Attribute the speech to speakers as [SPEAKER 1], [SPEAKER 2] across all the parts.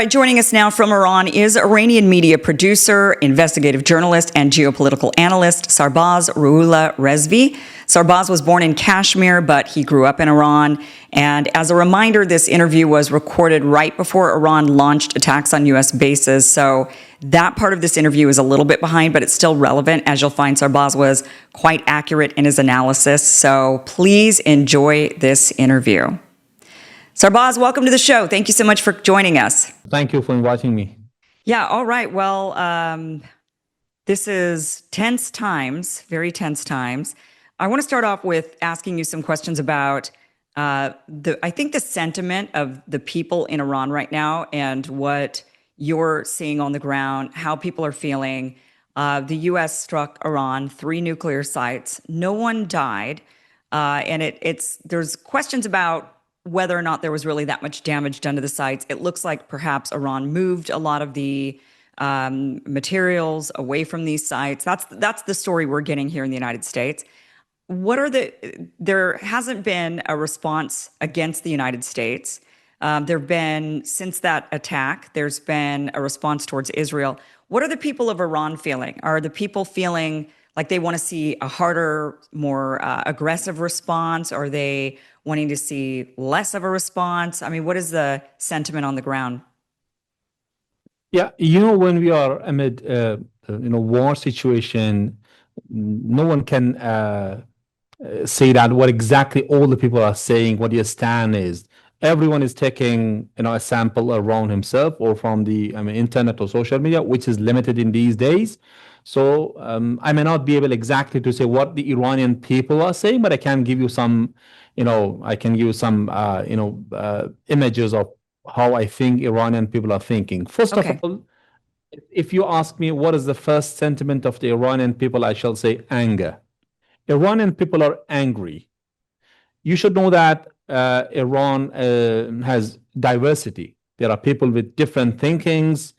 [SPEAKER 1] right, joining us now from Iran is Iranian media producer, investigative journalist, and geopolitical analyst Shahbaz Rula Rizvi. Shahbaz was born in Kashmir, but he grew up in Iran. And as a reminder, this interview was recorded right before Iran launched attacks on U.S. bases. So that part of this interview is a little bit behind, but it's still relevant. As you'll find, Shahbaz was quite accurate in his analysis. So please enjoy this interview. Shahbaz, welcome to the show. Thank you so much for joining us.
[SPEAKER 2] Thank you for inviting me.
[SPEAKER 1] Yeah, all right. Well, this is tense times, very tense times. I want to start off with asking you some questions about I think the sentiment of the people in Iran right now and what you're seeing on the ground, how people are feeling. The U.S. struck Iran, 3 nuclear sites. No one died. And there's questions about whether or not there was really that much damage done to the sites. It looks like perhaps Iran moved a lot of the materials away from these sites. That's the story we're getting here in the United States. There hasn't been a response against the United States. There've been, since that attack, there's been a response towards Israel. What are the people of Iran feeling? Are the people feeling like they want to see a harder, more aggressive response? Are they wanting to see less of a response? I mean, what is the sentiment on the ground?
[SPEAKER 2] Yeah, when we are amid war situation, no one can say that what exactly all the people are saying, what your stand is. Everyone is taking a sample around himself or from the internet or social media, which is limited in these days. So I may not be able exactly to say what the Iranian people are saying, but I can give you some, images of how I think Iranian people are thinking. First of all, if you ask me what is the first sentiment of the Iranian people, I shall say anger. Iranian people are angry. You should know that Iran has diversity. There are people with different thinkings,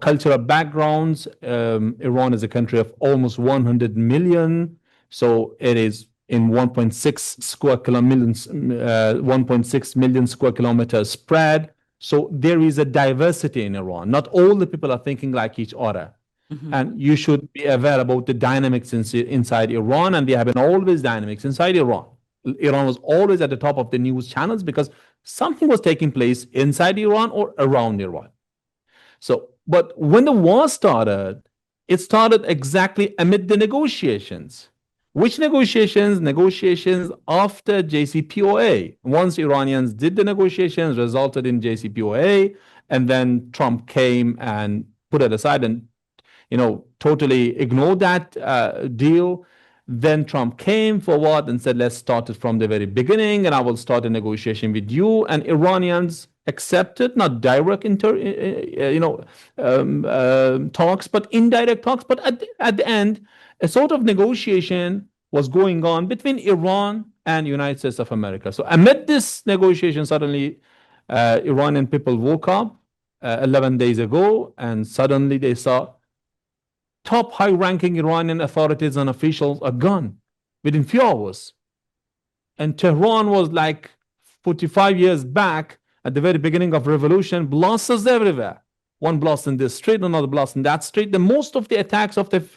[SPEAKER 2] cultural backgrounds. Iran is a country of almost 100 million, so it is in 1.6 million square kilometers spread. So there is a diversity in Iran. Not all the people are thinking like each other. And you should be aware about the dynamics inside Iran, and there have been always dynamics inside Iran. Iran was always at the top of the news channels because something was taking place inside Iran or around Iran. But when the war started, it started exactly amid the negotiations. Which negotiations? Negotiations after JCPOA. Once Iranians did the negotiations, resulted in JCPOA, and then Trump came and put it aside and totally ignored that deal. Then Trump came forward and said, let's start it from the very beginning, and I will start a negotiation with you. And Iranians accepted, not direct talks, but indirect talks. But at the end, a sort of negotiation was going on between Iran and United States of America. So amid this negotiation, suddenly Iranian people woke up 11 days ago, and suddenly they saw top high-ranking Iranian authorities and officials are gone within few hours. And Tehran was like 45 years back at the very beginning of revolution, blasts everywhere. One blast in this street, another blast in that street. The most of the attacks of the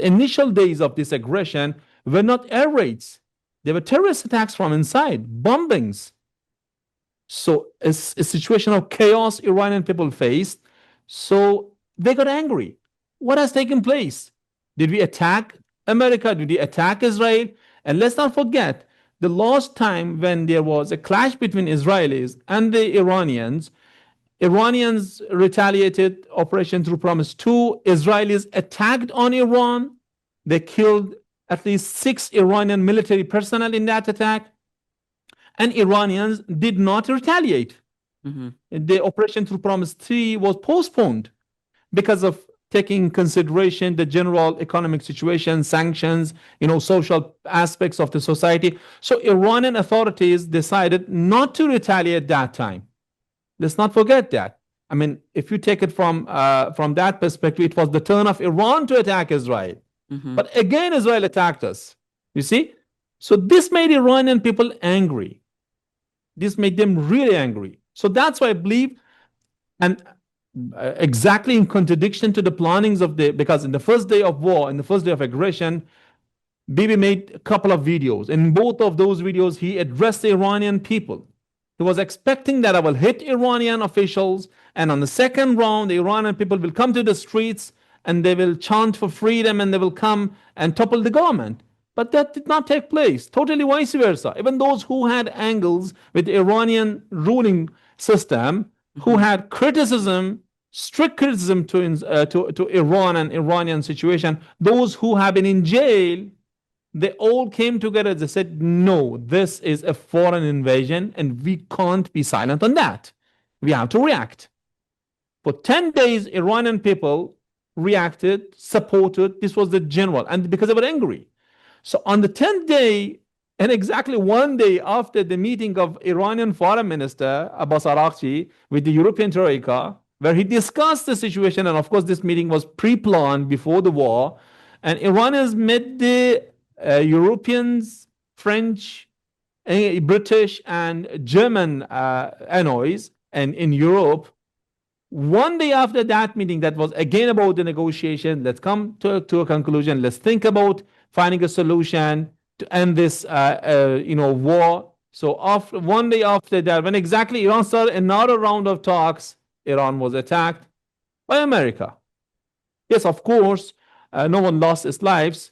[SPEAKER 2] initial days of this aggression were not air raids. They were terrorist attacks from inside, bombings. So it's a situation of chaos Iranian people faced. So they got angry. What has taken place? Did we attack America? Did we attack Israel? And let's not forget, the last time when there was a clash between Israelis and the Iranians retaliated, Operation True Promise 2. Israelis attacked on Iran. They killed at least 6 Iranian military personnel in that attack. And Iranians did not retaliate. The Operation True Promise 3 was postponed because of taking consideration the general economic situation, sanctions, social aspects of the society. So Iranian authorities decided not to retaliate that time. Let's not forget that. I mean, if you take it from that perspective, it was the turn of Iran to attack Israel. But again, Israel attacked us. You see? So this made Iranian people angry. This made them really angry. So that's why I believe And exactly in contradiction to the plannings of because in the first day of war, in the first day of aggression, Bibi made a couple of videos. In both of those videos, he addressed the Iranian people. He was expecting that I will hit Iranian officials, and on the second round, the Iranian people will come to the streets and they will chant for freedom and they will come and topple the government. But that did not take place. Totally vice versa. Even those who had angles with the Iranian ruling system, who
[SPEAKER 1] Hmm.
[SPEAKER 2] had criticism, strict criticism to Iran and Iranian situation, those who have been in jail, they all came together. They said, no, this is a foreign invasion and we can't be silent on that. We have to react. For 10 days, Iranian people reacted, supported. This was the general, and because they were angry. So on the 10th day, and exactly one day after the meeting of Iranian Foreign Minister Abbas Araghchi with the European Troika, where he discussed the situation, and of course this meeting was pre-planned before the war, and Iranians met the Europeans, French, British, and German allies, and in Europe. One day after that meeting, that was again about the negotiation. Let's come to a conclusion. Let's think about finding a solution to end this, war. So after one day after that, when exactly Iran started another round of talks, Iran was attacked by America. Yes, of course, no one lost his lives,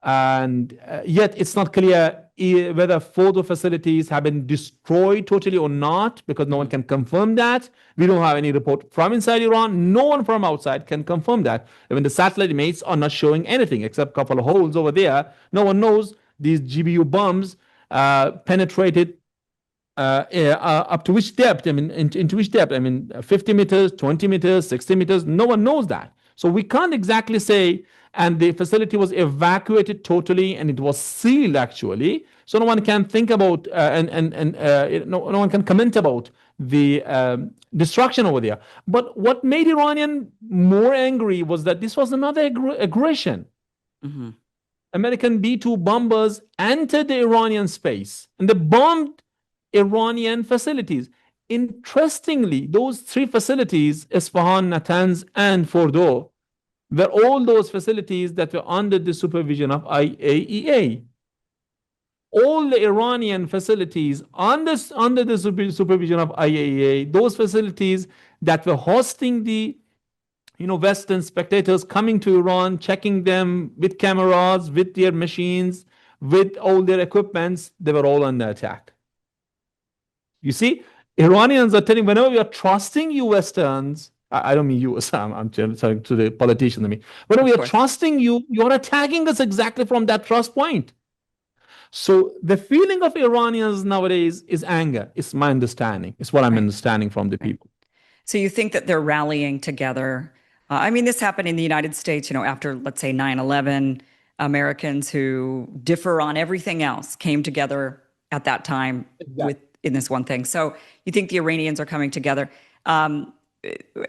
[SPEAKER 2] and yet it's not clear whether photo facilities have been destroyed totally or not, because no one can confirm that. We don't have any report from inside Iran. No one from outside can confirm that. Even the satellite images are not showing anything except a couple of holes over there. No one knows these GBU bombs penetrated up to which depth? I mean, into which depth? I mean, 50 meters, 20 meters, 60 meters. No one knows that. So we can't exactly say. And the facility was evacuated totally, and it was sealed actually. So no one can think about no one can comment about the destruction over there. But what made Iranian more angry was that this was another aggression.
[SPEAKER 1] Hmm.
[SPEAKER 2] American B-2 bombers entered the Iranian space and they bombed Iranian facilities. Interestingly, those three facilities, Isfahan, Natanz, and Fordo, were all those facilities that were under the supervision of IAEA. All the Iranian facilities under the supervision of IAEA, those facilities that were hosting the Western spectators coming to Iran, checking them with cameras, with their machines, with all their equipments, they were all under attack. You see, Iranians are telling whenever we are trusting you Westerns, I don't mean you, I'm talking to the politicians. I mean, whenever we
[SPEAKER 1] Of
[SPEAKER 2] are
[SPEAKER 1] course.
[SPEAKER 2] trusting you, you're attacking us exactly from that trust point. So the feeling of Iranians nowadays is anger. It's my understanding. It's what I'm
[SPEAKER 1] Right.
[SPEAKER 2] understanding from the
[SPEAKER 1] Right.
[SPEAKER 2] people.
[SPEAKER 1] So you think that they're rallying together? I mean, this happened in the United States, after, let's say, 9/11. Americans who differ on everything else came together at that time with
[SPEAKER 2] Exactly.
[SPEAKER 1] in this one thing. So you think the Iranians are coming together? Um,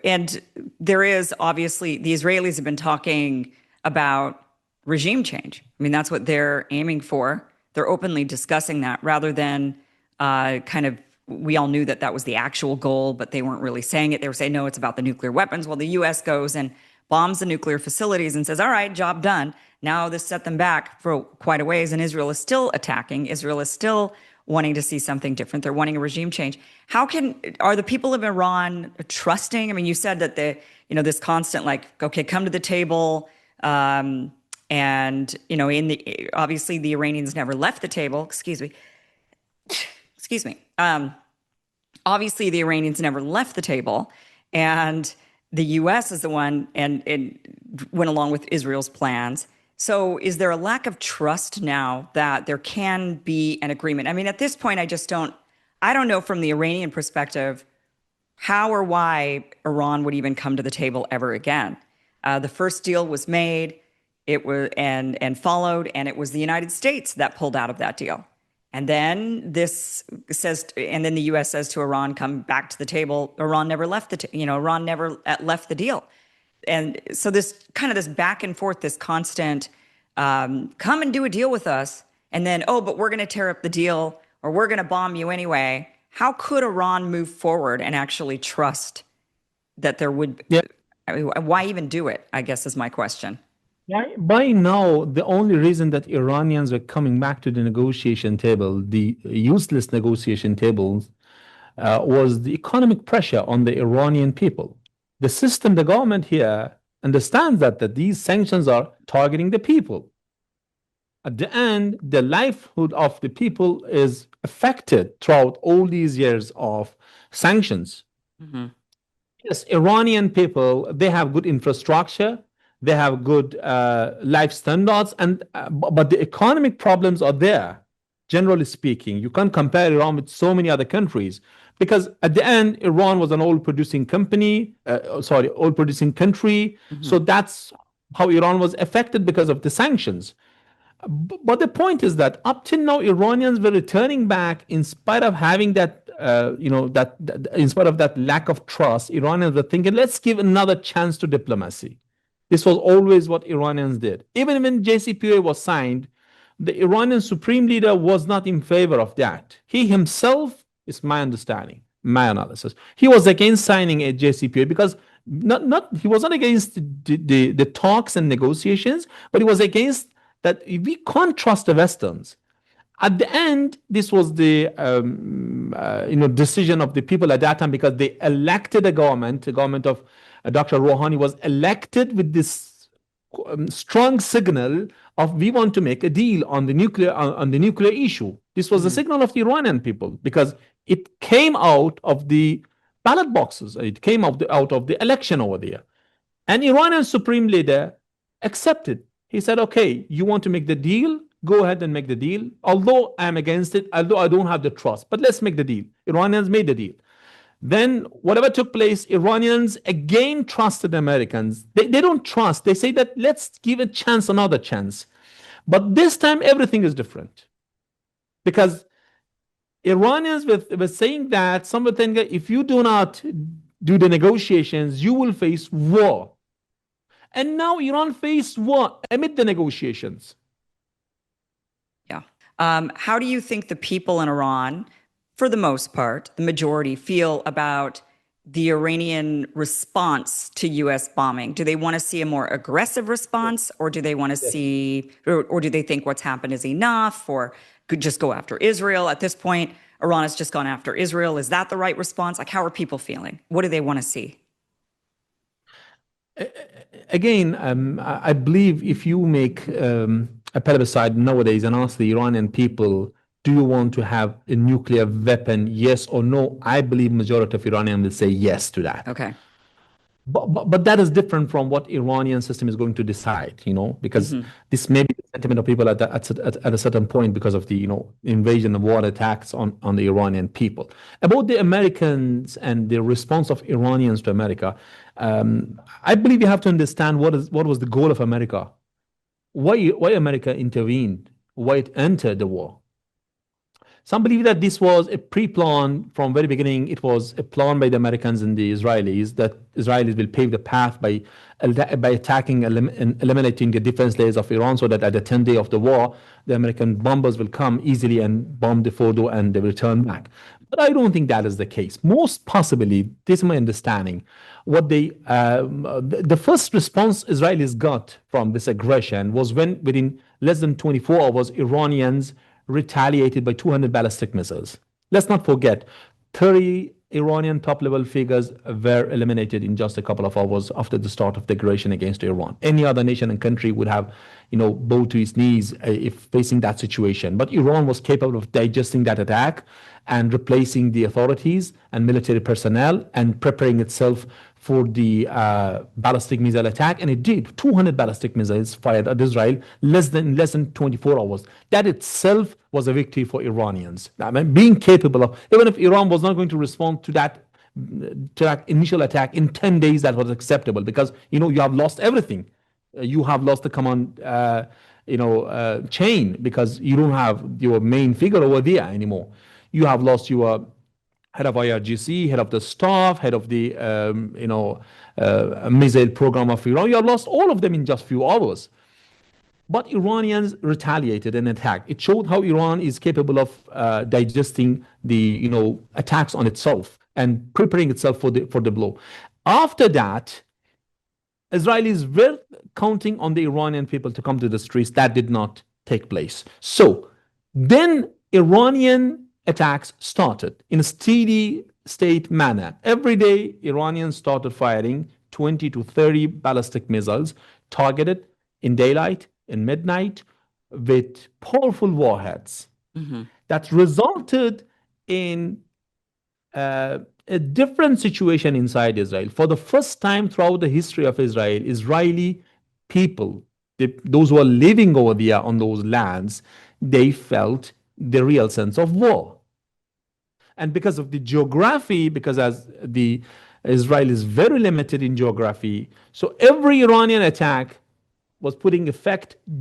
[SPEAKER 1] and there is obviously the Israelis have been talking about regime change. I mean, that's what they're aiming for. They're openly discussing that rather than kind of. We all knew that that was the actual goal, but they weren't really saying it. They were saying, no, it's about the nuclear weapons. Well, the U.S. goes and bombs the nuclear facilities and says, all right, job done. Now this set them back for quite a ways, and Israel is still attacking. Israel is still wanting to see something different. They're wanting a regime change. Are the people of Iran trusting? I mean, you said that this constant like, okay, come to the table, and obviously the Iranians never left the table. Excuse me. Obviously, the Iranians never left the table, and the U.S. is the one and went along with Israel's plans. So, is there a lack of trust now that there can be an agreement? I mean, at this point, I don't know from the Iranian perspective how or why Iran would even come to the table ever again. The first deal was made, it was and followed, and it was the United States that pulled out of that deal. And then the U.S. says to Iran, "Come back to the table." Iran never left Iran never left the deal, and so this back and forth, this constant, come and do a deal with us, and then but we're going to tear up the deal or we're going to bomb you anyway. How could Iran move forward and actually trust that there would,
[SPEAKER 2] Yeah.
[SPEAKER 1] I mean, why even do it, I guess is my question.
[SPEAKER 2] By now, the only reason that Iranians were coming back to the negotiation table, the useless negotiation tables, was the economic pressure on the Iranian people. The system, the government here understands that these sanctions are targeting the people. At the end, the livelihood of the people is affected throughout all these years of sanctions.
[SPEAKER 1] Mm-hmm.
[SPEAKER 2] Yes, Iranian people, they have good infrastructure, they have good life standards, and but the economic problems are there. Generally speaking, you can't compare Iran with so many other countries because at the end, Iran was an oil-producing oil-producing country.
[SPEAKER 1] Mm-hmm.
[SPEAKER 2] So that's how Iran was affected because of the sanctions. But the point is that up till now, Iranians were returning back in spite of having that, in spite of that lack of trust. Iranians were thinking, let's give another chance to diplomacy. This was always what Iranians did. Even when JCPOA was signed, the Iranian supreme leader was not in favor of that. He himself, is my understanding, my analysis, he was against signing a JCPOA because he was not against the talks and negotiations, but he was against that we can't trust the Westerns. At the end, this was the decision of the people at that time because they elected a government. The government of Dr. Rouhani was elected with this strong signal of we want to make a deal on the nuclear issue. This was the signal of the Iranian people because it came out of the ballot boxes. It came out of the election over there. And Iranian supreme leader accepted. He said, okay, you want to make the deal? Go ahead and make the deal. Although I'm against it, although I don't have the trust, but let's make the deal. Iranians made the deal. Then whatever took place, Iranians again trusted Americans. They don't trust. They say that let's give a chance, another chance. But this time everything is different. Because Iranians were saying that something, if you do not do the negotiations, you will face war. And now Iran faced war amid the negotiations.
[SPEAKER 1] Yeah. How do you think the people in Iran, for the most part, the majority, feel about the Iranian response to U.S. bombing? Do they want to see a more aggressive response, or do they want to see, or do they think what's happened is enough, or could just go after Israel? At this point, Iran has just gone after Israel. Is that the right response? Like, how are people feeling? What do they want to see?
[SPEAKER 2] Again, I believe if you make a plebiscite nowadays and ask the Iranian people, do you want to have a nuclear weapon, yes or no? I believe majority of Iranians will say yes to that.
[SPEAKER 1] Okay.
[SPEAKER 2] But that is different from what Iranian system is going to decide, because this may be the sentiment of people at a certain point because of the, invasion of war attacks on the Iranian people. About the Americans and the response of Iranians to America, I believe you have to understand what was the goal of America, why America intervened, why it entered the war. Some believe that this was a pre-plan from very beginning. It was a plan by the Americans and the Israelis that Israelis will pave the path by attacking and eliminating the defense layers of Iran so that at the 10th day of the war, the American bombers will come easily and bomb the Fordo and they will turn back. But I don't think that is the case. Most possibly, this is my understanding, what the first response Israelis got from this aggression was when within less than 24 hours, Iranians retaliated by 200 ballistic missiles. Let's not forget, 30 Iranian top-level figures were eliminated in just a couple of hours after the start of the aggression against Iran. Any other nation and country would have, bowed to its knees if facing that situation. But Iran was capable of digesting that attack and replacing the authorities and military personnel and preparing itself for the ballistic missile attack, and it did. 200 ballistic missiles fired at Israel less than 24 hours. That itself was a victory for Iranians. I mean, being capable of, even if Iran was not going to respond to that initial attack in 10 days, that was acceptable because you have lost everything. You have lost the command chain because you don't have your main figure over there anymore. You have lost your head of IRGC, head of the staff, head of the missile program of Iran. You have lost all of them in just few hours. But Iranians retaliated and attacked. It showed how Iran is capable of digesting the attacks on itself and preparing itself for the blow. After that, Israelis were counting on the Iranian people to come to the streets. That did not take place. So then Iranian attacks started in a steady state manner. Every day, Iranians started firing 20 to 30 ballistic missiles targeted in daylight, in midnight, with powerful warheads. That resulted in a different situation inside Israel. For the first time throughout the history of Israel, Israeli people, those who are living over there on those lands, they felt the real sense of war. And because of the geography, because as the Israel is very limited in geography, so every Iranian attack was putting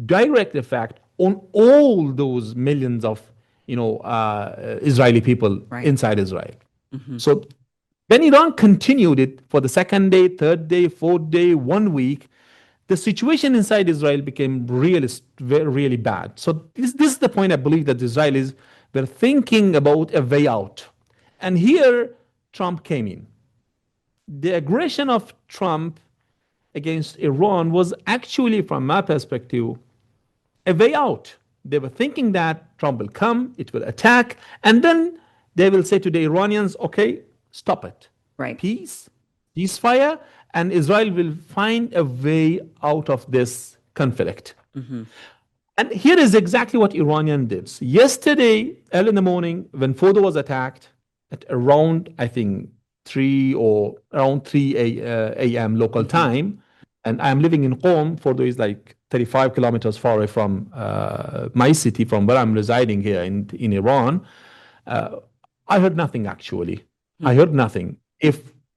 [SPEAKER 2] direct effect on all those millions of Israeli people inside Israel. So then Iran continued it for the second day, third day, fourth day, 1 week. The situation inside Israel became really bad. So this is the point I believe that the Israelis were thinking about a way out. And here Trump came in. The aggression of Trump against Iran was actually, from my perspective, a way out. They were thinking that Trump will come, it will attack, and then they will say to the Iranians, okay, stop it.
[SPEAKER 1] Right.
[SPEAKER 2] Peace, ceasefire, and Israel will find a way out of this conflict. And here is exactly what Iranian did. Yesterday, early in the morning, when Fordo was attacked at around, I think, 3 a.m. local time, and I'm living in Qom. Fordo is like 35 kilometers far away from my city, from where I'm residing here in Iran. I heard nothing, actually. I heard nothing.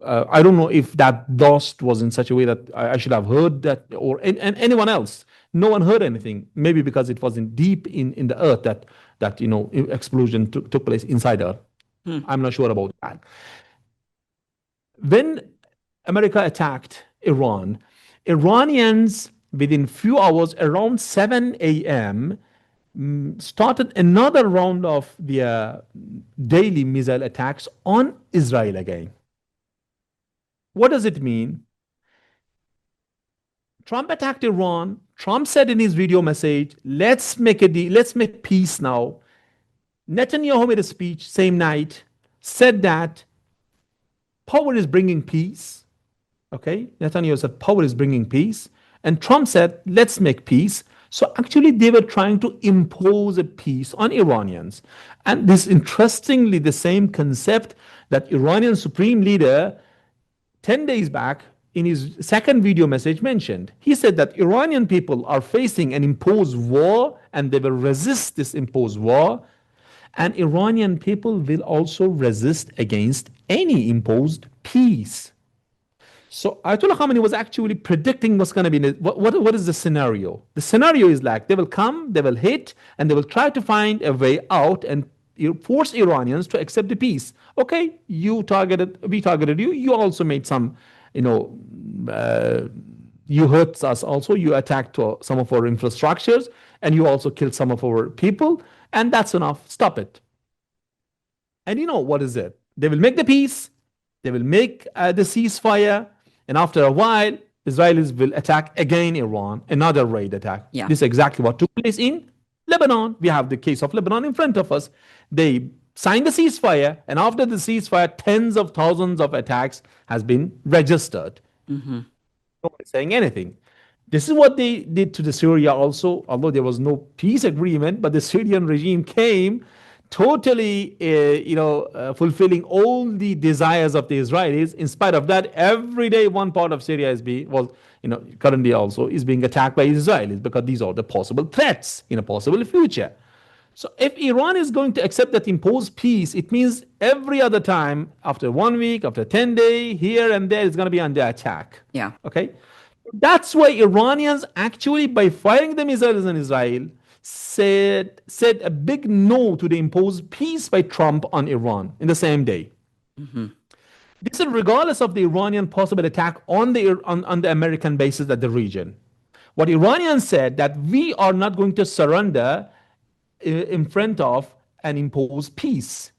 [SPEAKER 2] I don't know if that dust was in such a way that I should have heard that, or and anyone else. No one heard anything. Maybe because it was deep in the earth that explosion took place inside Earth. I'm not sure about that. When America attacked Iran, Iranians within few hours, around 7 a.m., started another round of their daily missile attacks on Israel again. What does it mean? Trump attacked Iran. Trump said in his video message, let's make a deal, let's make peace now. Netanyahu made a speech same night, said that power is bringing peace. Okay? Netanyahu said power is bringing peace. And Trump said, let's make peace. So actually, they were trying to impose a peace on Iranians. And this, interestingly, the same concept that Iranian supreme leader 10 days back in his second video message mentioned. He said that Iranian people are facing an imposed war and they will resist this imposed war. And Iranian people will also resist against any imposed peace. So Ayatollah Khamenei was actually predicting what's going to be, what is the scenario? The scenario is like they will come, they will hit, and they will try to find a way out and force Iranians to accept the peace. Okay, we targeted you. You also made some, you hurt us also. You attacked some of our infrastructures, and you also killed some of our people, and that's enough. Stop it. And what is it? They will make the peace. They will make the ceasefire. And after a while, Israelis will attack again Iran, another raid attack.
[SPEAKER 1] Yeah.
[SPEAKER 2] This is exactly what took place in Lebanon. We have the case of Lebanon in front of us. They signed the ceasefire, and after the ceasefire, tens of thousands of attacks has been registered. No one is saying anything. This is what they did to the Syria also, although there was no peace agreement, but the Syrian regime came totally, fulfilling all the desires of the Israelis. In spite of that, every day one part of Syria is currently also is being attacked by Israelis because these are the possible threats in a possible future. So if Iran is going to accept that imposed peace, it means every other time, after 1 week, after 10 days, here and there, is going to be under attack.
[SPEAKER 1] Yeah.
[SPEAKER 2] Okay? That's why Iranians actually, by firing the missiles in Israel, said a big no to the imposed peace by Trump on Iran in the same day. This is regardless of the Iranian possible attack on the American bases at the region. What Iranians said that we are not going to surrender in front of an imposed peace.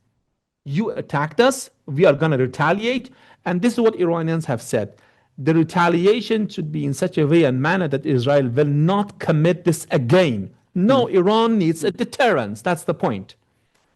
[SPEAKER 2] You attacked us, we are going to retaliate, And this is what Iranians have said. The retaliation should be in such a way and manner that Israel will not commit this again. No, Iran needs a deterrence. That's the point.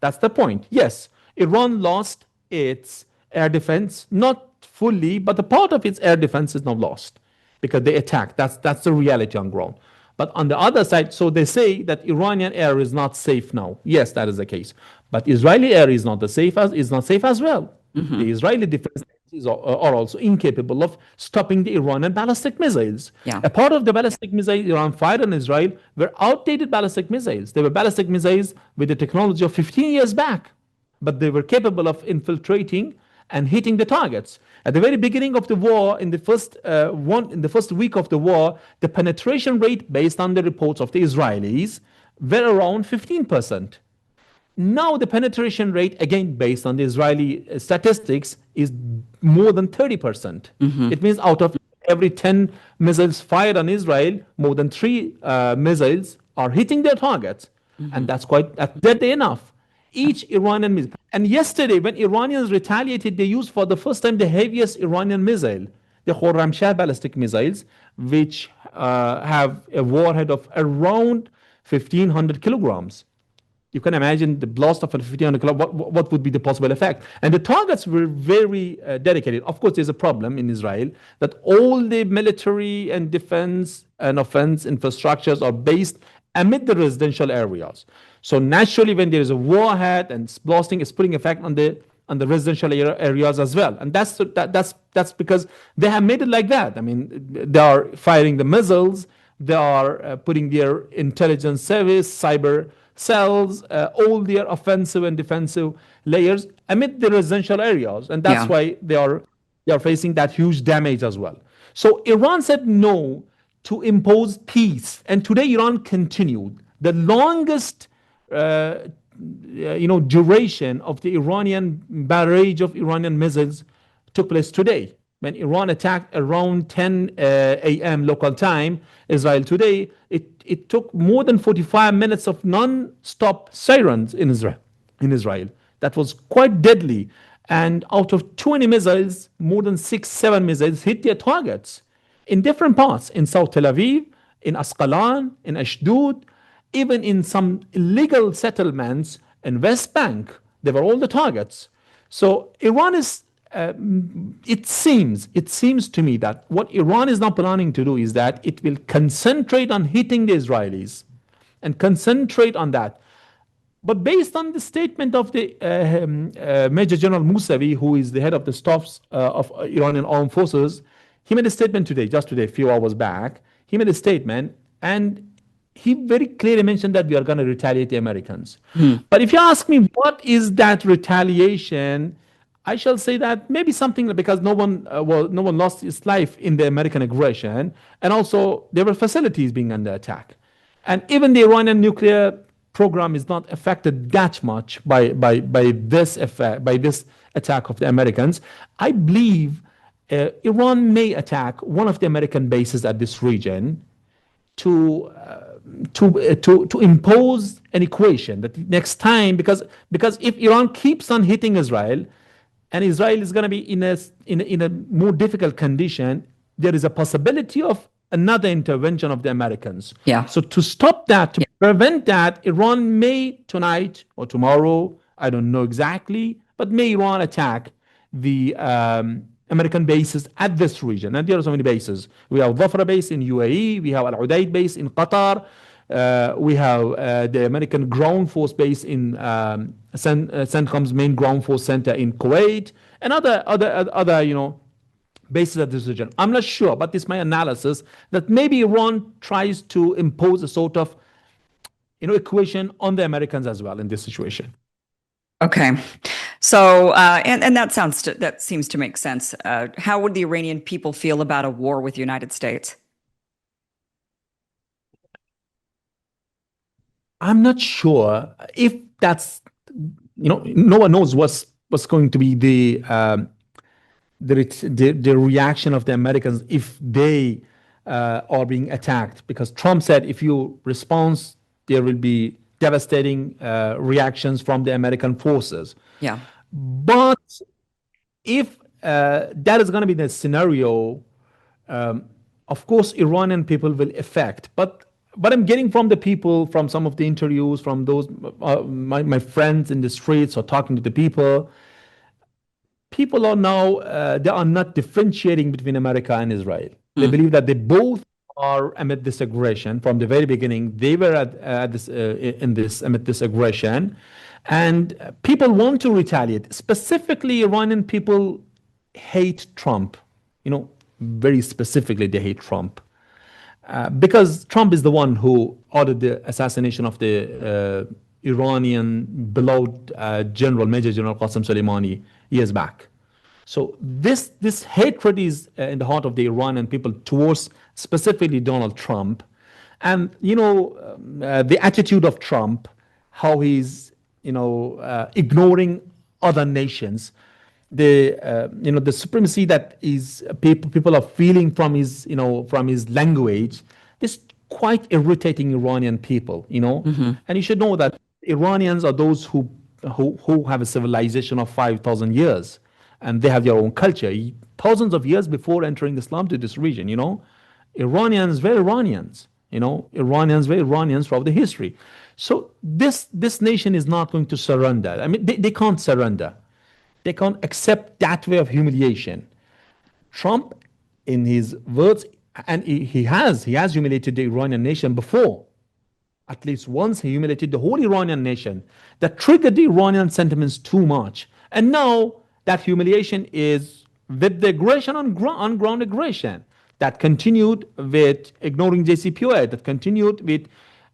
[SPEAKER 2] That's the point. Yes, Iran lost its air defense, not fully, but a part of its air defense is now lost because they attacked. That's the reality on ground. But on the other side, so they say that Iranian air is not safe now. Yes, that is the case. But Israeli air is not not safe as well. The Israeli defense are also incapable of stopping the Iranian ballistic missiles.
[SPEAKER 1] Yeah.
[SPEAKER 2] A part of the ballistic missiles Iran fired on Israel were outdated ballistic missiles. They were ballistic missiles with the technology of 15 years back, but they were capable of infiltrating and hitting the targets. At the very beginning of the war, in the first week of the war, the penetration rate, based on the reports of the Israelis, were around 15%. Now the penetration rate, again based on the Israeli statistics, is more than 30%. It means out of every 10 missiles fired on Israel, more than 3 missiles are hitting their targets. And that's dead enough. Each Iranian missile. And yesterday, when Iranians retaliated, they used for the first time the heaviest Iranian missile, the Khorramshahr ballistic missiles, which have a warhead of around 1,500 kilograms. You can imagine the blast of a 1,500 kilograms, what would be the possible effect? And the targets were very dedicated. Of course, there's a problem in Israel that all the military and defense and offense infrastructures are based amid the residential areas. So naturally, when there is a warhead and blasting, is putting effect on the residential areas as well. And that's because they have made it like that. I mean, they are firing the missiles, they are putting their intelligence service, cyber cells, all their offensive and defensive layers amid the residential areas. And that's why they are facing that huge damage as well. So Iran said no to impose peace. And today Iran continued. The longest duration of the Iranian barrage of Iranian missiles took place today. When Iran attacked around 10 a.m. local time, Israel today, it took more than 45 minutes of non-stop sirens in Israel. That was quite deadly. And out of 20 missiles, more than 6-7 missiles hit their targets in different parts, in South Tel Aviv, in Asqalan, in Ashdod, even in some illegal settlements in West Bank. They were all the targets. So Iran is, it seems to me that what Iran is now planning to do is that it will concentrate on hitting the Israelis and concentrate on that. But based on the statement of the Major General Mousavi, who is the head of the staffs of Iranian armed forces, he made a statement today, just today, a few hours back. He made a statement and he very clearly mentioned that we are going to retaliate the Americans. But if you ask me what is that retaliation, I shall say that maybe something because no one lost his life in the American aggression, and also there were facilities being under attack, and even the Iranian nuclear program is not affected that much by this attack of the Americans. I believe Iran may attack one of the American bases at this region to impose an equation that next time, because if Iran keeps on hitting Israel, and Israel is going to be in a more difficult condition, there is a possibility of another intervention of the Americans.
[SPEAKER 1] Yeah.
[SPEAKER 2] So to stop that, to prevent that, Iran may tonight or tomorrow, I don't know exactly, but may Iran attack the American bases at this region. And there are so many bases. We have Dhafra base in UAE, we have Al Udaid base in Qatar, we have the American ground force base in CENTCOM's main ground force center in Kuwait, and other bases at this region. I'm not sure, but it's my analysis that maybe Iran tries to impose a sort of equation on the Americans as well in this situation.
[SPEAKER 1] Okay. So, and that seems to make sense. How would the Iranian people feel about a war with the United States?
[SPEAKER 2] I'm not sure if that's, no one knows what's going to be the reaction of the Americans if they are being attacked, because Trump said if you respond, there will be devastating reactions from the American forces.
[SPEAKER 1] Yeah.
[SPEAKER 2] But if that is going to be the scenario. Um, of course, Iranian people will affect, but what I'm getting from the people, from some of the interviews, from those my friends in the streets or talking to the people are now they are not differentiating between America and Israel. They
[SPEAKER 1] Mm.
[SPEAKER 2] believe that they both are amid this aggression from the very beginning. They were at this in this amid this aggression, and people want to retaliate. Specifically, Iranian people hate Trump. You know, very specifically, they hate Trump because Trump is the one who ordered the assassination of the Iranian beloved general, Major General Qasem Soleimani years back. So this hatred is in the heart of the Iranian people towards specifically Donald Trump, and the attitude of Trump, how he's ignoring other nations, the supremacy that is people are feeling from his language. This quite irritating Iranian people, and you should know that Iranians are those who have a civilization of 5,000 years, and they have their own culture. Thousands of years before entering Islam to this region, Iranians were Iranians, Iranians were Iranians throughout the history. So this nation is not going to surrender. I mean, they can't surrender. They can't accept that way of humiliation. Trump, in his words, and he has humiliated the Iranian nation before. At least once he humiliated the whole Iranian nation. That triggered the Iranian sentiments too much. And now that humiliation is with the aggression on ground aggression that continued with ignoring JCPOA, that continued with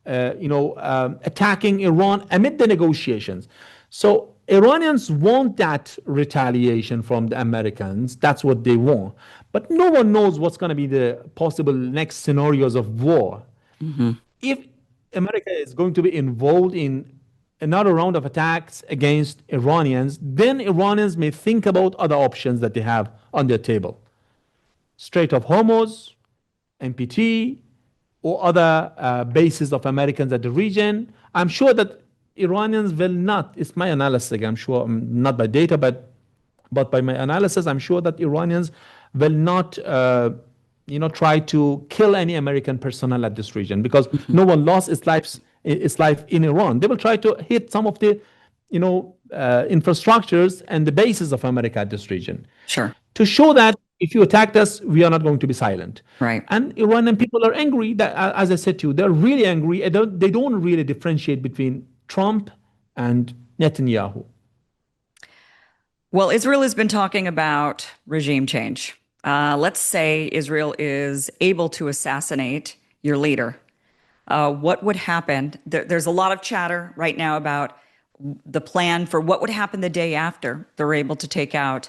[SPEAKER 2] attacking Iran amid the negotiations. So Iranians want that retaliation from the Americans. That's what they want. But no one knows what's going to be the possible next scenarios of war.
[SPEAKER 1] Mm-hmm.
[SPEAKER 2] If America is going to be involved in another round of attacks against Iranians, then Iranians may think about other options that they have on their table. Strait of Hormuz, NPT, or other bases of Americans at the region. I'm sure that Iranians will not, it's my analysis, I'm sure, not by data, but by my analysis, I'm sure that Iranians will not try to kill any American personnel at this region, because no one lost its life in Iran. They will try to hit some of the infrastructures and the bases of America at this region.
[SPEAKER 1] Sure.
[SPEAKER 2] To show that if you attacked us, we are not going to be silent.
[SPEAKER 1] Right.
[SPEAKER 2] And Iranian people are angry. That, as I said to you, they're really angry. They don't really differentiate between Trump and Netanyahu.
[SPEAKER 1] Well, Israel has been talking about regime change. Let's say Israel is able to assassinate your leader. What would happen? There's a lot of chatter right now about the plan for what would happen the day after they're able to take out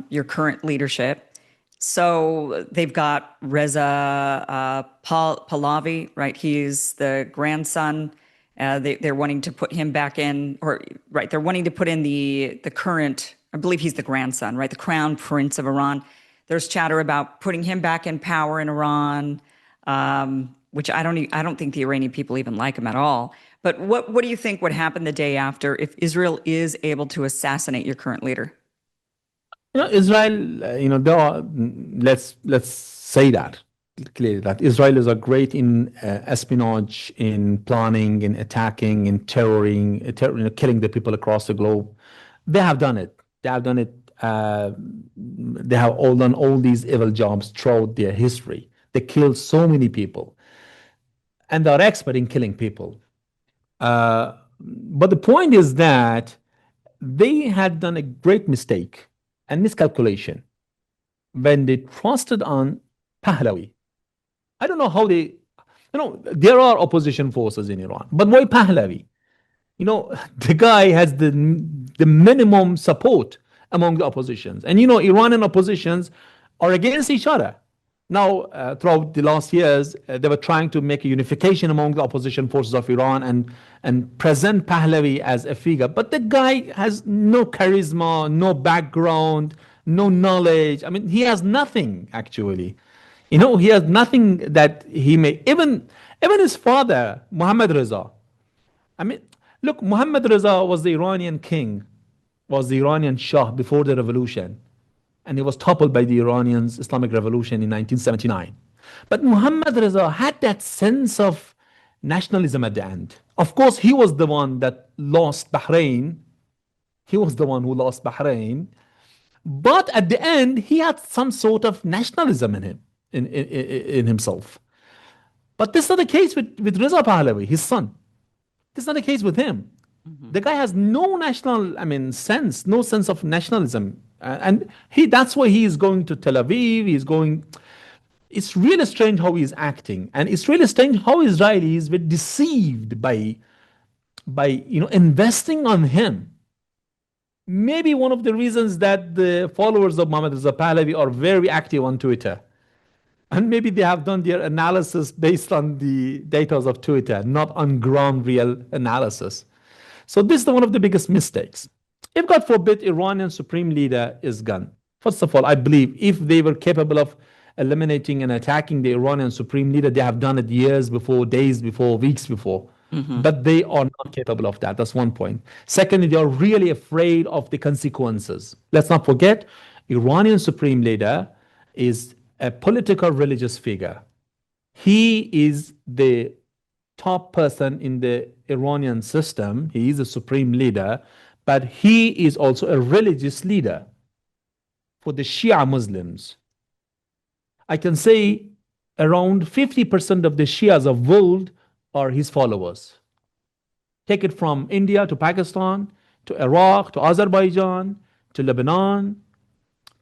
[SPEAKER 1] your current leadership. So they've got Reza Pahlavi, right? He's the grandson. They're wanting to put him back in, or right? They're wanting to put in the current. I believe he's the grandson, right? The crown prince of Iran. There's chatter about putting him back in power in Iran, which I don't think the Iranian people even like him at all. But what do you think would happen the day after if Israel is able to assassinate your current leader?
[SPEAKER 2] Israel, let's say that clearly, that Israel is great in espionage, in planning, in attacking, in terroring, killing the people across the globe. They have done it. They have done it. They have all done all these evil jobs throughout their history. They killed so many people, and they're expert in killing people. But the point is that they had done a great mistake and miscalculation when they trusted on Pahlavi. I don't know how there are opposition forces in Iran, but why Pahlavi? The guy has the minimum support among the oppositions. And, Iranian oppositions are against each other. Now, throughout the last years, they were trying to make a unification among the opposition forces of Iran and present Pahlavi as a figure. But the guy has no charisma, no background, no knowledge. I mean, he has nothing, actually. He has nothing that he may, even his father, Mohammad Reza. I mean, look, Mohammad Reza was the Iranian king, was the Iranian Shah before the revolution. and he was toppled by the Iranians' Islamic Revolution in 1979. But Muhammad Reza had that sense of nationalism at the end. Of course, he was the one that lost Bahrain. He was the one who lost Bahrain. But at the end, he had some sort of nationalism in him, in himself. But this is not the case with Reza Pahlavi, his son. This is not the case with him. The guy has no national, sense, no sense of nationalism. And that's why he is going to Tel Aviv. He's going. It's really strange how he's acting. And it's really strange how Israelis were deceived by investing on him. Maybe one of the reasons that the followers of Mohammad Reza Pahlavi are very active on Twitter. And maybe they have done their analysis based on the data of Twitter, not on ground real analysis. So this is one of the biggest mistakes. If, God forbid, Iranian supreme leader is gone, first of all, I believe if they were capable of eliminating and attacking the Iranian supreme leader, they have done it years before, days before, weeks before. But they are not capable of that. That's one point. Secondly, they are really afraid of the consequences. Let's not forget, Iranian supreme leader is a political religious figure. He is the top person in the Iranian system. He is a supreme leader, but he is also a religious leader for the Shia Muslims. I can say around 50% of the Shias of the world are his followers. Take it from India to Pakistan, to Iraq, to Azerbaijan, to Lebanon,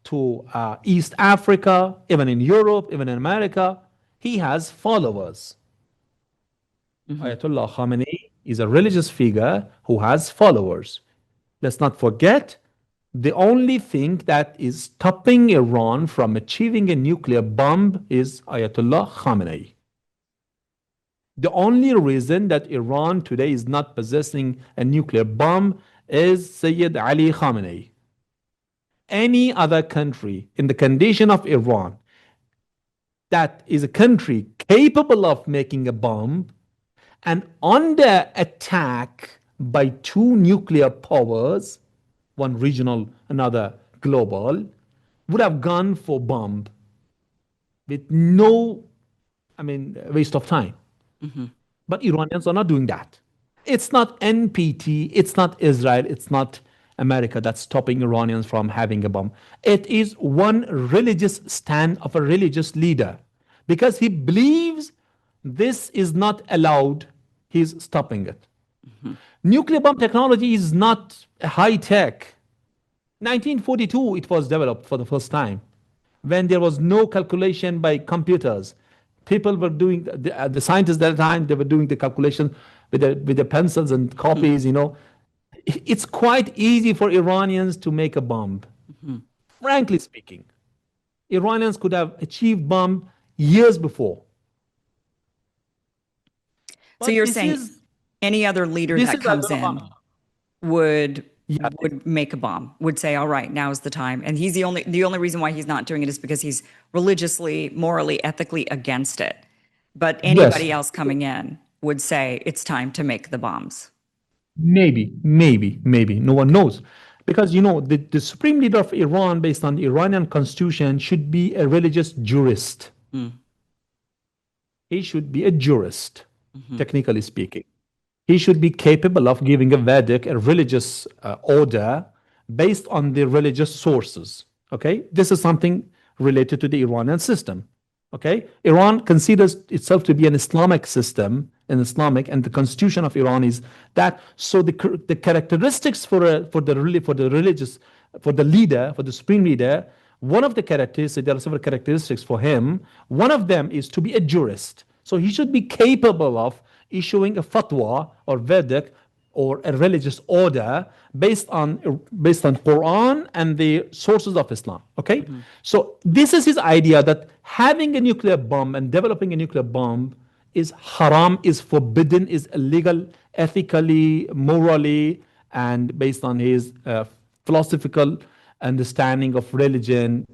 [SPEAKER 2] to East Africa, even in Europe, even in America. He has followers. Ayatollah Khamenei is a religious figure who has followers. Let's not forget, the only thing that is stopping Iran from achieving a nuclear bomb is Ayatollah Khamenei. The only reason that Iran today is not possessing a nuclear bomb is Sayyid Ali Khamenei. Any other country in the condition of Iran that is a country capable of making a bomb and under attack by two nuclear powers, one regional, another global, would have gone for bomb with no, waste of time. But Iranians are not doing that. It's not NPT, it's not Israel, it's not America that's stopping Iranians from having a bomb. It is one religious stand of a religious leader. Because he believes this is not allowed, he's stopping it. Nuclear bomb technology is not high tech. 1942, it was developed for the first time when there was no calculation by computers. People were doing, the scientists at the time, they were doing the calculation with the pencils and copies, It's quite easy for Iranians to make a bomb. Frankly speaking, Iranians could have achieved bomb years before.
[SPEAKER 1] So you're saying any other leader that comes in would make a bomb, would say, all right, now is the time. And he's the only reason why he's not doing it is because he's religiously, morally, ethically against it. But anybody else coming in would say it's time to make the bombs.
[SPEAKER 2] Maybe. No one knows. Because, the supreme leader of Iran, based on the Iranian constitution, should be a religious jurist. He should be a jurist, technically speaking. He should be capable of giving a verdict, a religious order, based on the religious sources. Okay? This is something related to the Iranian system. Okay? Iran considers itself to be an Islamic system, and the constitution of Iran is that. So the characteristics for the leader, for the supreme leader, one of the characteristics, there are several characteristics for him. One of them is to be a jurist. So he should be capable of issuing a fatwa or verdict or a religious order based on Quran and the sources of Islam. Okay? So this is his idea that having a nuclear bomb and developing a nuclear bomb is haram, is forbidden, is illegal, ethically, morally, and based on his philosophical understanding of religion.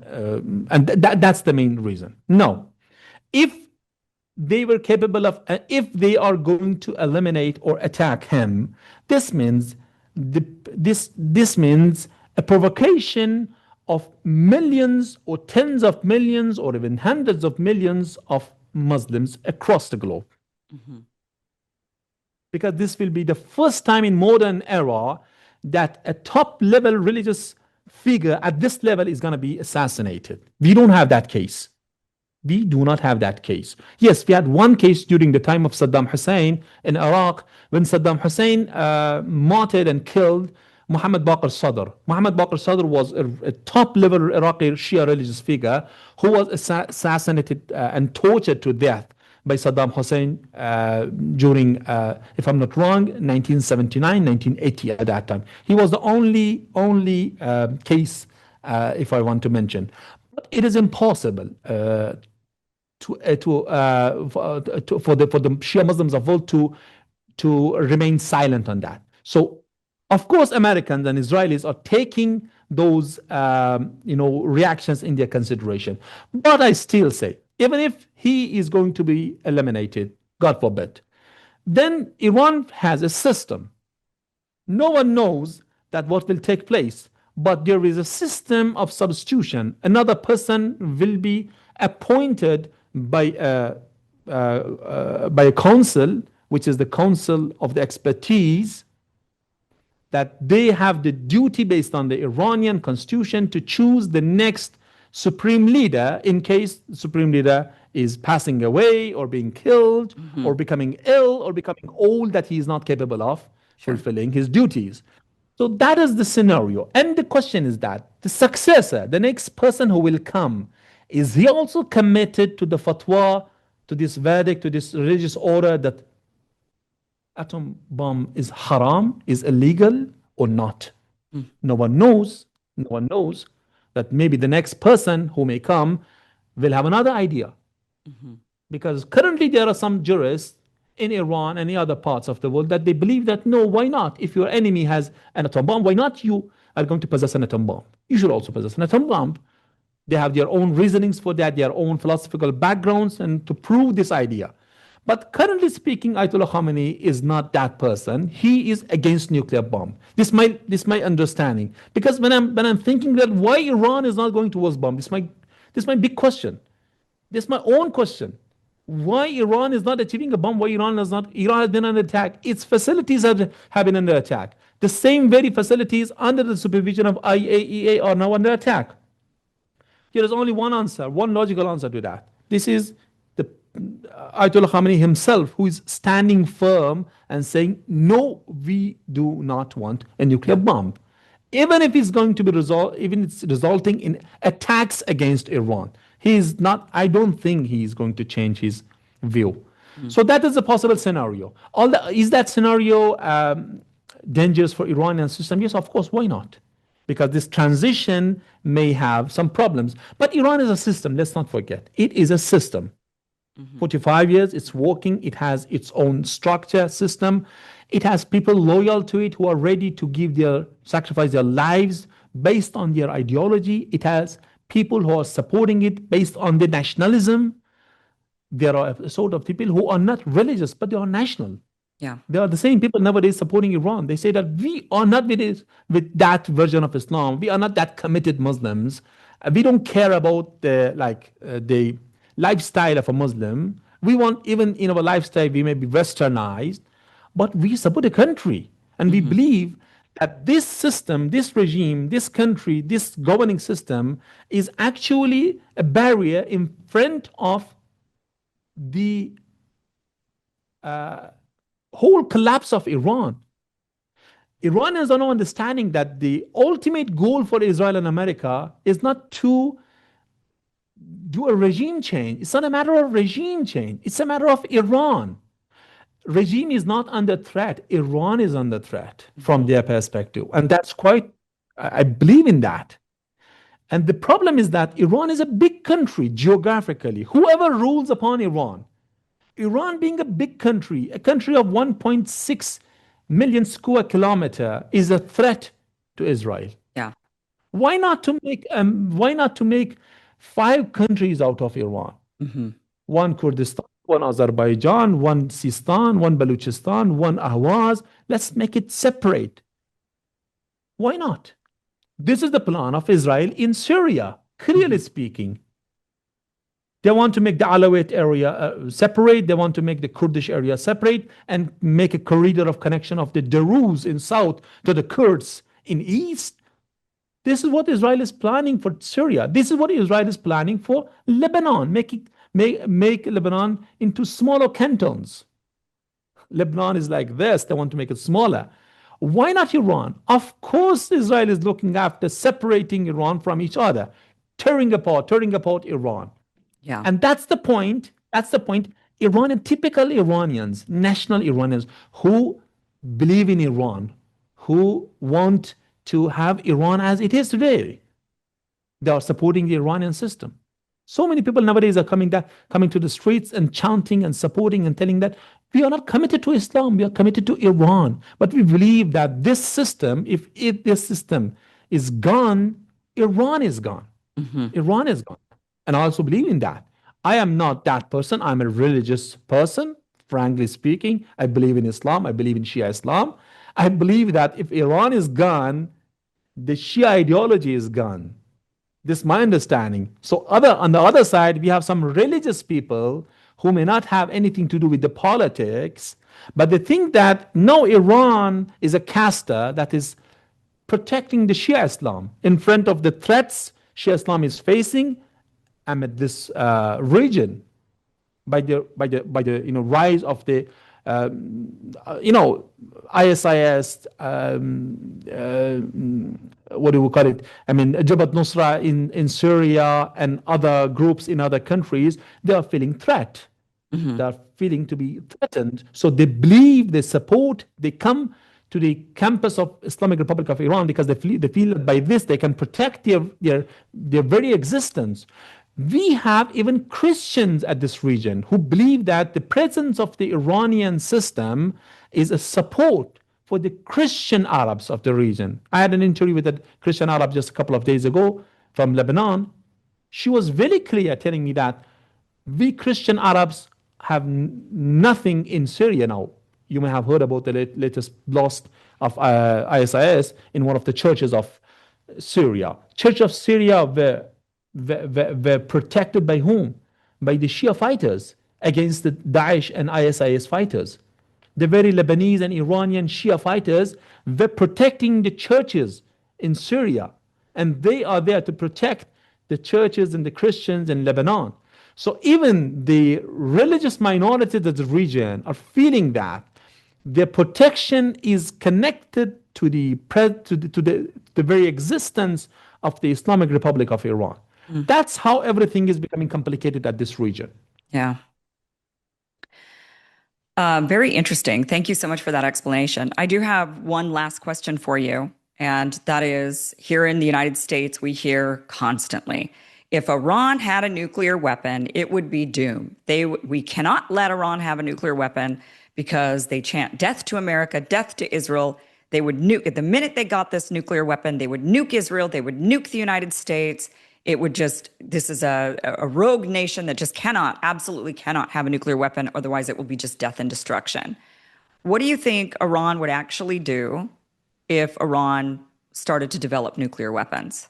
[SPEAKER 2] And that's the main reason. No. If they were capable of, if they are going to eliminate or attack him, this means this means a provocation of millions or tens of millions or even hundreds of millions of Muslims across the globe. Because this will be the first time in modern era that a top level religious figure at this level is going to be assassinated. We don't have that case. We do not have that case. Yes, we had one case during the time of Saddam Hussein in Iraq when Saddam Hussein martyred and killed Muhammad Baqir Sadr. Muhammad Baqir Sadr was a top level Iraqi Shia religious figure who was assassinated and tortured to death by Saddam Hussein during, if I'm not wrong, 1979, 1980 at that time. He was the only case, if I want to mention. But it is impossible for the Shia Muslims of world to remain silent on that. So, of course, Americans and Israelis are taking those reactions in their consideration. But I still say, even if he is going to be eliminated, God forbid, then Iran has a system. No one knows that what will take place, but there is a system of substitution. Another person will be appointed by a council, which is the council of the expertise, that they have the duty based on the Iranian constitution to choose the next supreme leader in case the supreme leader is passing away or being killed or becoming ill or becoming old that he is not capable of fulfilling his duties. So that is the scenario. And the question is that the successor, the next person who will come, is he also committed to the fatwa, to this verdict, to this religious order that atom bomb is haram, is illegal or not? No one knows. No one knows that maybe the next person who may come will have another idea. Because currently there are some jurists in Iran and in other parts of the world that they believe that no, why not? If your enemy has an atom bomb, why not you are going to possess an atom bomb? You should also possess an atom bomb. They have their own reasonings for that, their own philosophical backgrounds, and to prove this idea. But currently speaking, Ayatollah Khamenei is not that person. He is against nuclear bomb. This my understanding. Because when I'm thinking that why Iran is not going towards bomb, this my big question. This is my own question. Why Iran is not achieving a bomb? Why Iran has been under attack? Its facilities have been under attack. The same very facilities under the supervision of IAEA are now under attack. There is only one answer, one logical answer to that. This is the Ayatollah Khamenei himself who is standing firm and saying, no, we do not want a nuclear bomb. Even if it's going to be even it's resulting in attacks against Iran. I don't think he's going to change his view. So that is a possible scenario. Is that scenario dangerous for Iranian system? Yes, of course. Why not? Because this transition may have some problems. But Iran is a system. Let's not forget. It is a system. 45 years, it's working. It has its own structure, system. It has people loyal to it who are ready to sacrifice their lives based on their ideology. It has people who are supporting it based on the nationalism. There are a sort of people who are not religious, but they are national.
[SPEAKER 1] Yeah.
[SPEAKER 2] They are the same people nowadays supporting Iran. They say that we are not with that version of Islam. We are not that committed Muslims. We don't care about the lifestyle of a Muslim. We want, even in our lifestyle, we may be westernized, but we support the country. And we believe that this system, this regime, this country, this governing system is actually a barrier in front of the whole collapse of Iran. Iranians are now understanding that the ultimate goal for Israel and America is not to do a regime change. It's not a matter of regime change. It's a matter of Iran. Regime is not under threat. Iran is under threat from their perspective. And that's I believe in that. And the problem is that Iran is a big country geographically. Whoever rules upon Iran being a big country, a country of 1.6 million square kilometer, is a threat to Israel.
[SPEAKER 1] Yeah.
[SPEAKER 2] Why not to make 5 countries out of Iran? One Kurdistan, one Azerbaijan, one Sistan, one Baluchistan, one Ahwaz. Let's make it separate. Why not? This is the plan of Israel in Syria, clearly speaking. They want to make the Alawite area separate. They want to make the Kurdish area separate and make a corridor of connection of the Druze in south to the Kurds in east. This is what Israel is planning for Syria. This is what Israel is planning for Lebanon, make Lebanon into smaller cantons. Lebanon is like this. They want to make it smaller. Why not Iran? Of course, Israel is looking after separating Iran from each other, tearing apart Iran.
[SPEAKER 1] Yeah.
[SPEAKER 2] And that's the point. That's the point. Typical Iranians, national Iranians who believe in Iran, who want to have Iran as it is today. They are supporting the Iranian system. So many people nowadays are coming to the streets and chanting and supporting and telling that we are not committed to Islam, we are committed to Iran. But we believe that this system, if this system is gone, Iran is gone. Iran is gone. And I also believe in that. I am not that person. I'm a religious person, frankly speaking. I believe in Islam. I believe in Shia Islam. I believe that if Iran is gone, the Shia ideology is gone. This is my understanding. So on the other side, we have some religious people who may not have anything to do with the politics, but they think that no, Iran is a caster that is protecting the Shia Islam in front of the threats Shia Islam is facing amid this region by the rise of the ISIS, what do we call it? I mean, Jabhat Nusra in Syria and other groups in other countries, they are feeling threat. They are feeling to be threatened. So they believe, they support, they come to the campus of Islamic Republic of Iran because they feel that by this they can protect their very existence. We have even Christians at this region who believe that the presence of the Iranian system is a support for the Christian Arabs of the region. I had an interview with a Christian Arab just a couple of days ago from Lebanon. She was very clear telling me that we Christian Arabs have nothing in Syria now. You may have heard about the latest blast of ISIS in one of the churches of Syria. Church of Syria were protected by whom? By the Shia fighters against the Daesh and ISIS fighters. The very Lebanese and Iranian Shia fighters were protecting the churches in Syria, and they are there to protect the churches and the Christians in Lebanon. So even the religious minorities of the region are feeling that their protection is connected to the very existence of the Islamic Republic of Iran. That's how everything is becoming complicated at this region.
[SPEAKER 1] Yeah. Very interesting. Thank you so much for that explanation. I do have one last question for you, and that is, here in the United States, we hear constantly, if Iran had a nuclear weapon, it would be doomed. We cannot let Iran have a nuclear weapon because they chant death to America, death to Israel. They would nuke, the minute they got this nuclear weapon, they would nuke Israel, they would nuke the United States. It would this is a rogue nation that just absolutely cannot have a nuclear weapon. Otherwise, it will be just death and destruction. What do you think Iran would actually do if Iran started to develop nuclear weapons?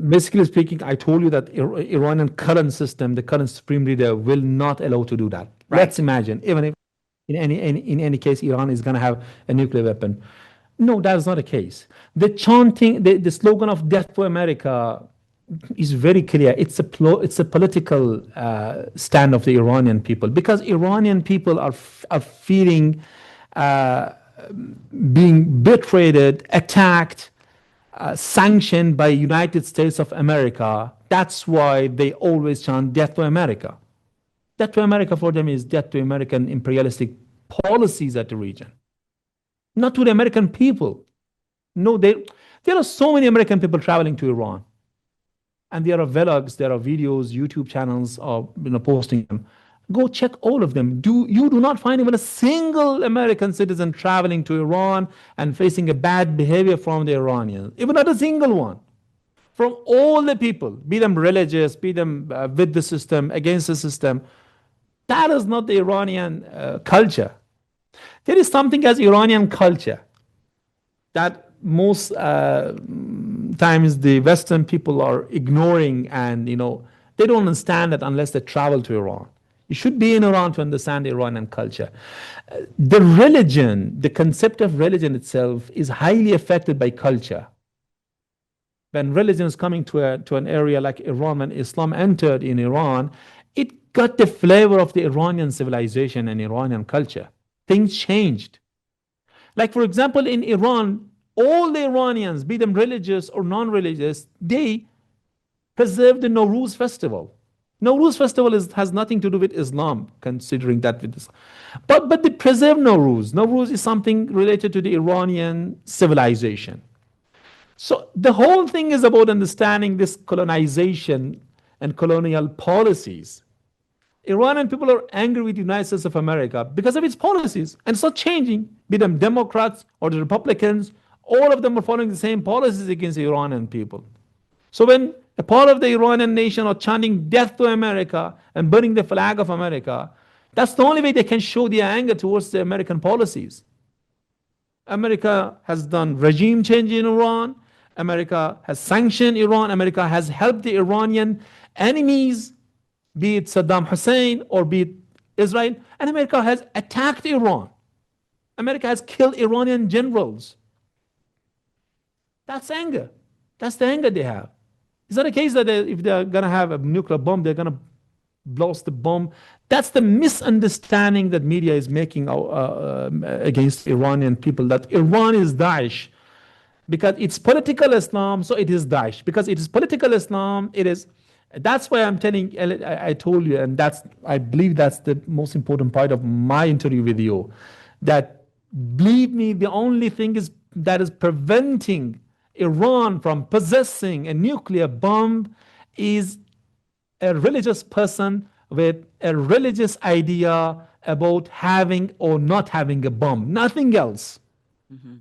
[SPEAKER 2] Basically speaking, I told you that Iranian current system, the current supreme leader, will not allow to do that. Right. Let's imagine, even if in any case Iran is going to have a nuclear weapon. No, that is not the case. The chanting, the slogan of "Death to America" is very clear. It's a political stand of the Iranian people, because Iranian people are feeling being betrayed, attacked, sanctioned by United States of America. That's why they always chant "Death to America." Death to America for them is death to American imperialistic policies at the region, not to the American people. No, there are so many American people traveling to Iran, and there are vlogs, there are videos, YouTube channels are posting them. Go check all of them. You do not find even a single American citizen traveling to Iran and facing a bad behavior from the Iranians. Even not a single one. From all the people, be them religious, be them with the system, against the system. That is not the Iranian culture. There is something as Iranian culture that most times the Western people are ignoring, and they don't understand that unless they travel to Iran. You should be in Iran to understand Iranian culture. The religion, the concept of religion itself is highly affected by culture. When religion is coming to an area like Iran, when Islam entered in Iran, it got the flavor of the Iranian civilization and Iranian culture. Things changed. Like, for example, in Iran, all the Iranians, be them religious or non-religious, they preserve the Nowruz festival. Nowruz festival has nothing to do with Islam, considering that with Islam. But they preserve Nowruz. Nowruz is something related to the Iranian civilization. So the whole thing is about understanding this colonization and colonial policies. Iranian people are angry with the United States of America because of its policies, and it's not changing. Be them Democrats or the Republicans, all of them are following the same policies against the Iranian people. So when a part of the Iranian nation are chanting death to America and burning the flag of America, that's the only way they can show their anger towards the American policies. America has done regime change in Iran. America has sanctioned Iran. America has helped the Iranian enemies, be it Saddam Hussein or be it Israel. And America has attacked Iran. America has killed Iranian generals. That's anger. That's the anger they have. It's not a case that if they're going to have a nuclear bomb, they're going to blast the bomb. That's the misunderstanding that media is making against Iranian people, that Iran is Daesh. Because it's political Islam, so it is Daesh. Because it is political Islam, it is. That's why I'm telling. I told you, and I believe that's the most important part of my interview with you. That, believe me, the only thing that is preventing Iran from possessing a nuclear bomb is a religious person with a religious idea about having or not having a bomb. Nothing else. Mm-hmm.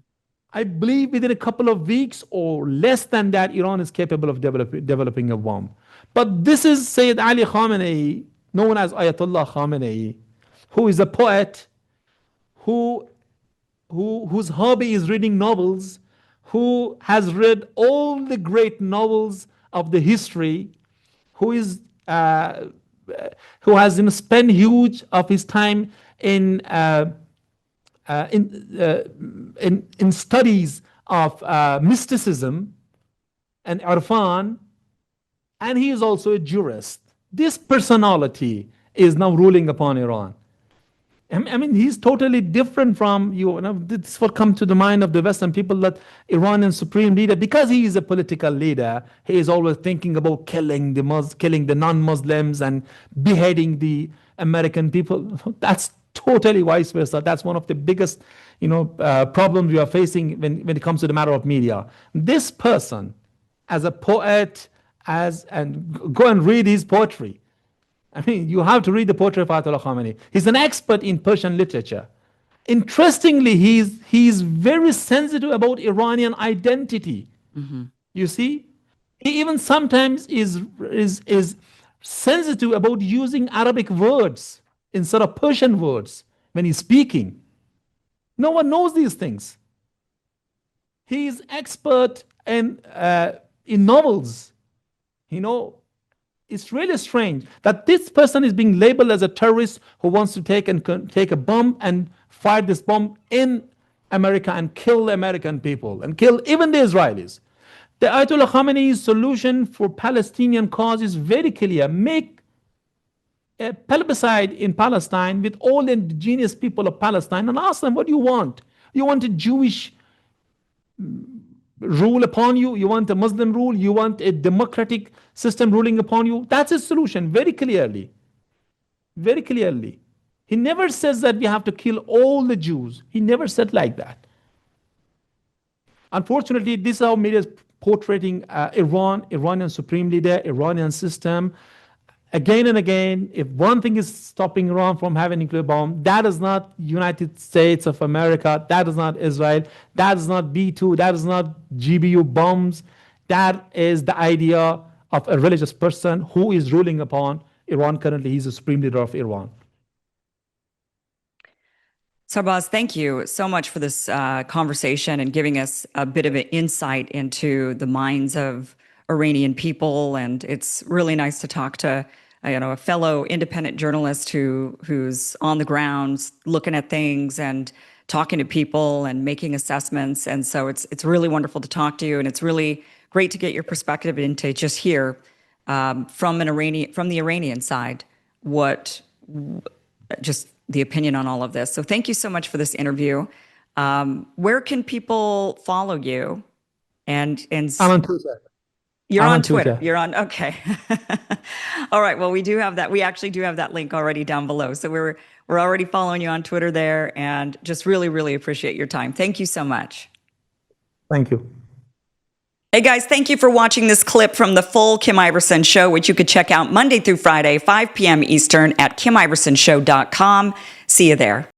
[SPEAKER 2] I believe within a couple of weeks or less than that, Iran is capable of developing a bomb. But this is Sayyid Ali Khamenei, known as Ayatollah Khamenei, who is a poet, whose hobby is reading novels, who has read all the great novels of the history, who has spent huge of his time in studies of mysticism and Irfan, and he is also a jurist. This personality is now ruling upon Iran. I mean, he's totally different from you. This is what comes to the mind of the Western people, that Iranian supreme leader, because he is a political leader, he is always thinking about killing the non-Muslims and beheading the American people. That's totally vice versa. That's one of the biggest, problems we are facing when it comes to the matter of media. This person, as a poet, and go and read his poetry. I mean, you have to read the poetry of Ayatollah Khamenei. He's an expert in Persian literature. Interestingly, he's very sensitive about Iranian identity. Mm-hmm. You see, he even sometimes is sensitive about using Arabic words instead of Persian words when he's speaking. No one knows these things. He is expert in novels. It's really strange that this person is being labeled as a terrorist who wants to take a bomb and fire this bomb in America and kill the American people and kill even the Israelis. The Ayatollah Khamenei's solution for Palestinian cause is very clear. Make a plebiscite in Palestine with all the indigenous people of Palestine and ask them, what do you want? You want a Jewish rule upon you? You want a Muslim rule? You want a democratic system ruling upon you? That's his solution, very clearly. Very clearly. He never says that we have to kill all the Jews. He never said like that. Unfortunately, this is how media is portraying Iranian supreme leader, Iranian system. Again and again, if one thing is stopping Iran from having a nuclear bomb, that is not United States of America, that is not Israel, that is not B-2, that is not GBU bombs. That is the idea of a religious person who is ruling upon Iran currently. He's the supreme leader of Iran.
[SPEAKER 1] Shahbaz, thank you so much for this conversation and giving us a bit of an insight into the minds of Iranian people. And it's really nice to talk to a fellow independent journalist who's on the ground looking at things and talking to people and making assessments. And so it's really wonderful to talk to you, and it's really great to get your perspective into just hear from the Iranian side what just the opinion on all of this. So thank you so much for this interview. Where can people follow you? And
[SPEAKER 2] I'm on Twitter.
[SPEAKER 1] you're
[SPEAKER 2] I'm
[SPEAKER 1] on
[SPEAKER 2] on
[SPEAKER 1] Twitter.
[SPEAKER 2] Twitter.
[SPEAKER 1] You're on. Okay. All right. Well, we do have that. We actually do have that link already down below. So we're already following you on Twitter there, and just really, really appreciate your time. Thank you so much.
[SPEAKER 2] Thank you.
[SPEAKER 1] Hey guys, thank you for watching this clip from the full Kim Iversen Show, which you could check out Monday through Friday, 5 p.m. Eastern at KimIversonShow.com. See you there.